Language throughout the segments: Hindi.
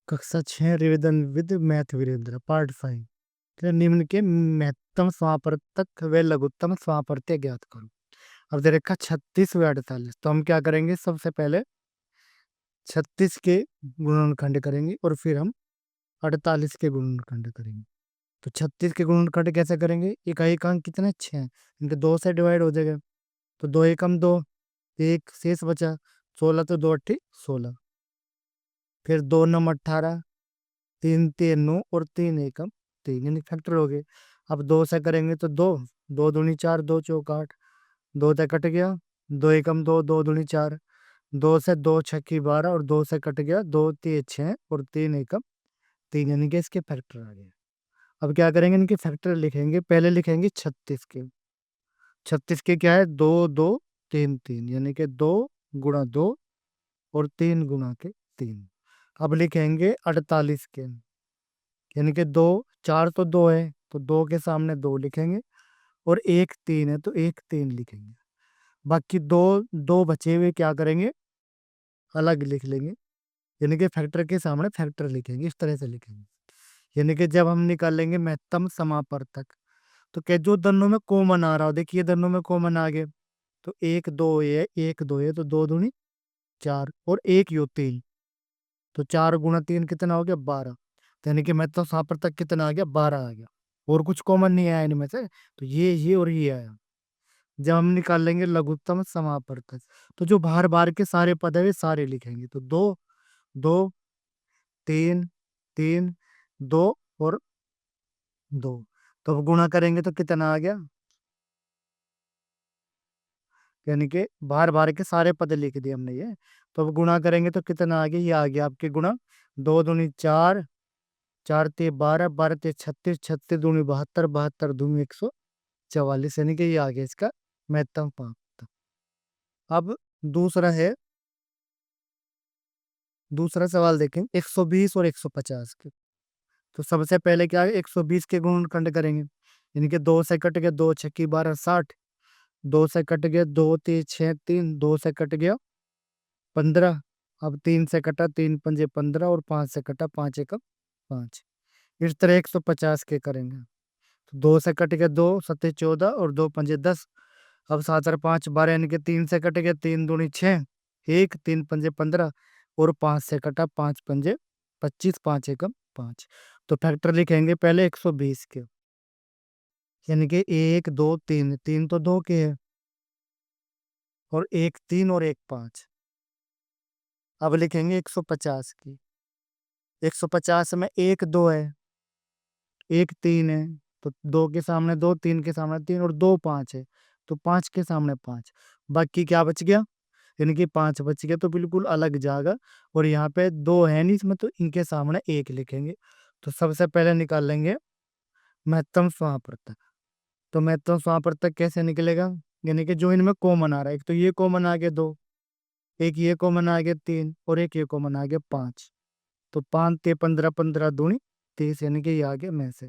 कक्षा 6 revision with math Virendra part 5। निम्न के महत्तम समापवर्तक व लघुत्तम समापवर्त्य ज्ञात करो। अब दे रखा 36 व 48, तो हम क्या करेंगे, सबसे पहले 36 के गुणनखंड करेंगे और फिर हम 48 के गुणनखंड करेंगे। तो 36 के गुणनखंड कैसे करेंगे, इकाई अंक कितने 6 हैं, इनके 2 से डिवाइड हो जाएगा। तो 2 एकम 2, एक शेष बचा 16, तो 2 अट्ठी 16, फिर 2 नम 18, 3 3 9 और 3 एकम 3, यानी फैक्टर हो गए। अब 2 से करेंगे तो 2 2 दूनी 4, 2 चौक 8, 2 तक कट गया, 2 एकम 2, 2 दूनी 4, 2 से 2 छक्की 12 और 2 से कट गया 2 3 6 और 3 एकम 3, यानी कि इसके फैक्टर आ गए। अब क्या करेंगे, इनके फैक्टर लिखेंगे। पहले लिखेंगे 36 के। 36 के क्या है, 2 2 3 3, यानी कि 2 गुणा 2 और 3 गुणा के 3। अब लिखेंगे 48 के, यानी कि 2 4 तो 2 है, तो 2 के सामने 2 लिखेंगे और 1 3 है, तो 1 3 लिखेंगे। बाकी दो दो बचे हुए क्या करेंगे, अलग लिख लेंगे, यानी कि फैक्टर के सामने फैक्टर लिखेंगे, इस तरह से लिखेंगे। यानी कि जब हम निकालेंगे महत्तम समापवर्तक, तो क्या जो दोनों में कॉमन आ रहा हो, देखिए दोनों में कॉमन आ गए, तो 1 2 है, 1 2 है, तो 2 दूनी 4 और 1 यो 3, तो 4 गुणा 3 कितना हो गया 12, तो यानी कि महत्तम समापवर्तक कितना आ गया 12 आ गया। और कुछ कॉमन नहीं आया इनमें से, तो ये और ये आया। जब हम निकाल लेंगे लघुत्तम समापवर्तक, तो जो बाहर बाहर के सारे पद है वे सारे लिखेंगे। तो 2 2 3 3 2 और 2, तो अब गुणा करेंगे तो कितना आ गया, यानी कि बाहर बाहर के सारे पद लिख दिए हमने ये। तो अब गुणा करेंगे तो कितना आ गया, ये आ गया आपके गुणा 2 दूनी 4, 4 ते 12, 12 ते 36, 36 दूनी 72, 72 दूनी 144, यानी कि ये आ गया इसका महत्तम पाठ। अब दूसरा है, दूसरा सवाल देखें 120 और 150 के। तो सबसे पहले क्या है, 120 के गुणनखंड करेंगे, यानी कि 2 से कट गया 2 छक्की 12 60, 2 से कट गया 2 3 6 3, 2 से कट गया 15, अब 3 से कटा 3 पंजे 15 और 5 से कटा 5 एकम 5। इस तरह 150 के करेंगे, तो 2 से कट गया 2 सत्ते 14 और 2 पंजे 10, अब 7 और 5 12, यानी कि 3 से कट गया 3 दूनी 6, 1 3 पंजे 15 और 5 से कटा 5 पंजे 25, 5 एकम 5। तो फैक्टर लिखेंगे पहले 120 के, यानी कि 1 2 3, 3 तो 2 के है और 1 3 और 1 5। अब लिखेंगे 150 की। 150 में 1 2 है, 1 3 है, तो 2 के सामने 2, 3 के सामने 3 और 2 5 है, तो 5 के सामने 5। बाकी क्या बच गया, यानी कि 5 बच गया, तो बिल्कुल अलग जाएगा। और यहाँ पे 2 है नहीं इसमें, तो इनके सामने 1 लिखेंगे। तो सबसे पहले निकाल लेंगे महत्तम समापवर्तक। तो महत्तम समापवर्तक कैसे निकलेगा, यानी कि जो इनमें कॉमन आ रहा है, एक तो ये कॉमन आ गया 2, एक ये कॉमन आ गया 3 और एक ये कॉमन आ गया 5, तो 5 ते 15 15 दूनी 30, यानी कि ये आ गया में से।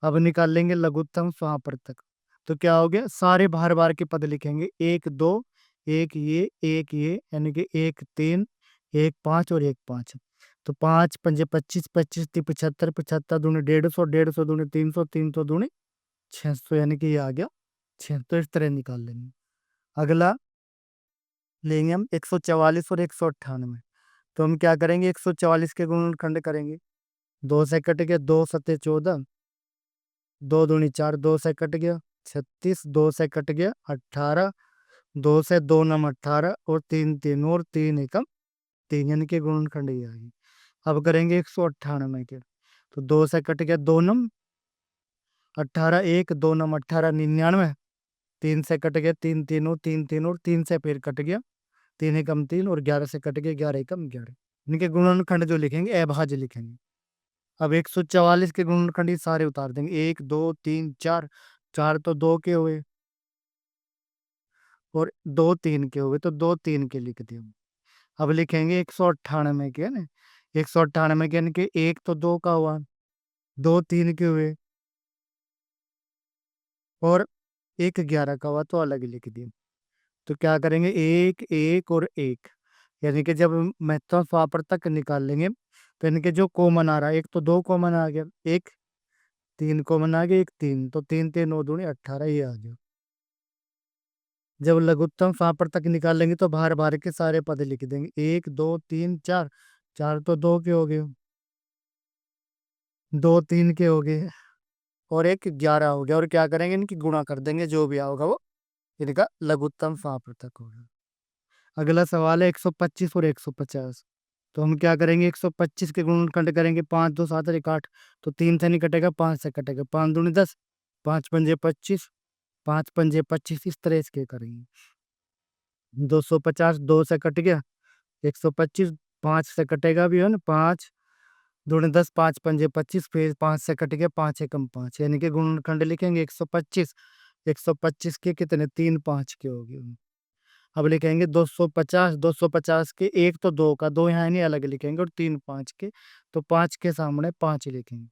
अब निकाल लेंगे लघुत्तम समापवर्तक। तो क्या हो गया, सारे बाहर बाहर के पद लिखेंगे, 1 2 1 ये, यानी कि 1 3 1 5 और 1 5। तो 5 पंजे 25, 25 ती 75, 75 दूनी 150, 150 दूनी 300, 300 दूनी 600, यानी कि ये आ गया 600। तो इस तरह निकाल लेंगे। अगला लेंगे हम 144 और 198। तो हम क्या करेंगे, 144 के गुणनखंड करेंगे। 2 से कट गया 2 सत्ते 14, 2 दूनी 4, 2 से कट गया 36, 2 से कट गया 18, 2 से 2 नम 18 और 3 3 और 3 एकम 3, यानी कि गुणनखंड ये आ गई। अब करेंगे 198 के। तो 2 से कट गया 2 नम 18, 1 2 नम 18 99, 3 से कट गया 3 3 और 3 3 और 3 से फिर कट गया 3 एकम 3 और 11 से कट गया 11 एकम 11। इनके गुणनखंड जो लिखेंगे अभाज्य लिखेंगे। अब 144 के गुणनखंड ये सारे उतार देंगे, 1 2 3 4, 4 तो 2 के हुए और 2 3 के हुए, तो 2 3 के लिख दिए। अब लिखेंगे 198 के, है ना, 198 के, यानी कि 1 तो 2 का हुआ, 2 3 के हुए और 1 11 का हुआ, तो अलग लिख दिए। तो क्या करेंगे, 1 1 और 1, यानी कि जब महत्तम स्वापर तक निकाल लेंगे, तो इनके जो कॉमन आ रहा है, एक तो 2 कॉमन आ गया, एक 3 कॉमन आ गया, एक 3, तो 3 3 9 दूनी 18 ये आ गया। जब लघुत्तम सांप्रतक निकालेंगे तो बाहर बाहर के सारे पद लिख देंगे, 1 2 3 4, 4 तो 2 के हो गए, 2 3 के हो गए, और एक 11 हो गया, और क्या करेंगे, इनकी गुणा कर देंगे, जो भी होगा वो इनका लघुत्तम सांप्रतक होगा। अगला सवाल है 125 और 150। तो हम क्या करेंगे, 125 के गुणनखंड करेंगे, 5 2 7 और 1 8, तो 3 से नहीं कटेगा, 5 से कटेगा, 5 दूनी 10, 5 पंजे 25, 5 पंजे 25, इस तरह इसके करेंगे। 250 2 से कट गया, 125 5 से कटेगा भी है ना, 5 दूनी 10, 5 पंजे 25, फिर 5 से कट गया, 5 एकम 5, यानी कि गुणनखंड लिखेंगे 125, 125 के कितने, 3 5 के हो गए। अब लिखेंगे 250, 250 के, एक तो 2 का, 2 यहाँ नहीं अलग लिखेंगे, और 3 5 के, तो 5 के सामने 5 लिखेंगे।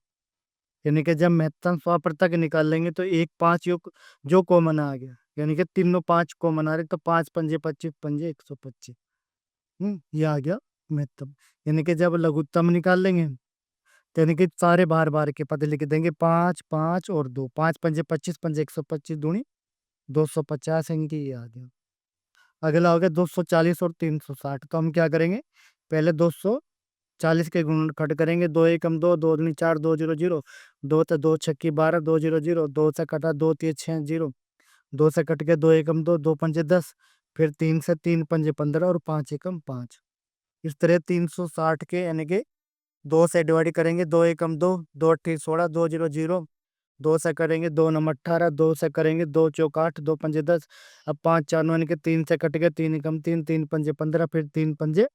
यानी कि जब महत्तम स्वाप्रतक निकाल लेंगे तो एक 5 जो कॉमन आ गया, यानी कि तीनों 5 कॉमन आ रहे, तो 5 पंजे 25 पंजे 125, ये आ गया महत्तम। यानी कि जब लघुत्तम निकाल लेंगे, तो यानी कि सारे बार बार के पद लिख देंगे, 5 5 और 2, 5 पंजे 25 पंजे 125 दूनी 250, यानी कि ये आ गया। अगला हो गया 240 और 360। तो हम क्या करेंगे, पहले 240 के गुणनखंड करेंगे, 2 एकम 2, 2 दूनी 4, 2 0 0, 2 तो 2 छक्की 12, 2 0 0, 2 से कटा 2 3 6 0, 2 से कट के 2 एकम 2, 2 पंजे 10, फिर 3 से 3 पंजे 15 और 5 एकम 5। इस तरह 360 के यानी कि 2 से डिवाइड करेंगे, 2 एकम 2, 2 अट्ठी 16, 2 0 0, 2 से करेंगे, 2 नम 18, 2 से करेंगे, 2 चौक 8, 2 पंजे 10, अब 5 4 यानी कि 3 से कट गया, 3 एकम 3, 3 पंजे 15, फिर 3 पंजे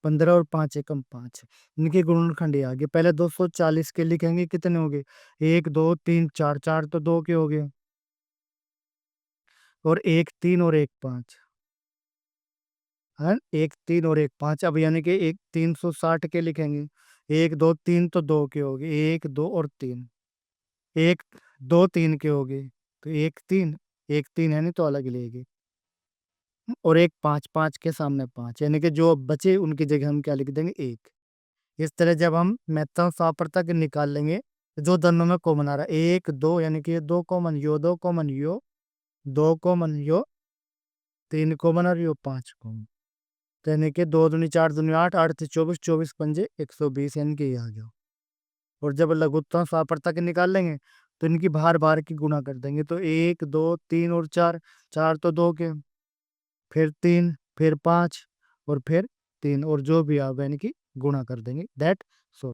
15 और 5 एकम 5, इनके गुणनखंड ये आ गए। पहले 240 के लिखेंगे, कितने हो गए, 1 2 3 4, 4 तो 2 के हो गए, और 1 3 और 1 5 है, 1 3 और 1 5। अब यानी कि 360 के लिखेंगे, 1 2 3 तो 2 के हो गए, 1 2 और 3, 1 2 3 के हो गए, तो 1 3, 1 3 है नहीं तो अलग लेंगे, और 1 5 5 के सामने 5, यानी कि जो बचे उनकी जगह हम क्या लिख देंगे, 1। इस तरह जब हम महत्तम स्वाप्रतक निकाल लेंगे, तो जो दोनों में कॉमन आ रहा है, 1 2, यानी कि ये 2 कॉमन, यो 2 कॉमन, यो 2 कॉमन, यो 3 कॉमन, और यो 5 कॉमन, तो यानी कि 2 दूनी 4 दूनी 8, 8 से 24, 24 पंजे 120, यानी कि ये आ गया। और जब लघुत्तम स्वाप्रतक निकाल लेंगे, तो इनकी बार बार की गुणा कर देंगे, तो 1 2 3 और 4, 4 तो 2 के, फिर 3, फिर 5, और फिर 3, और जो भी आएगा यानी कि गुणा कर देंगे, दैट सो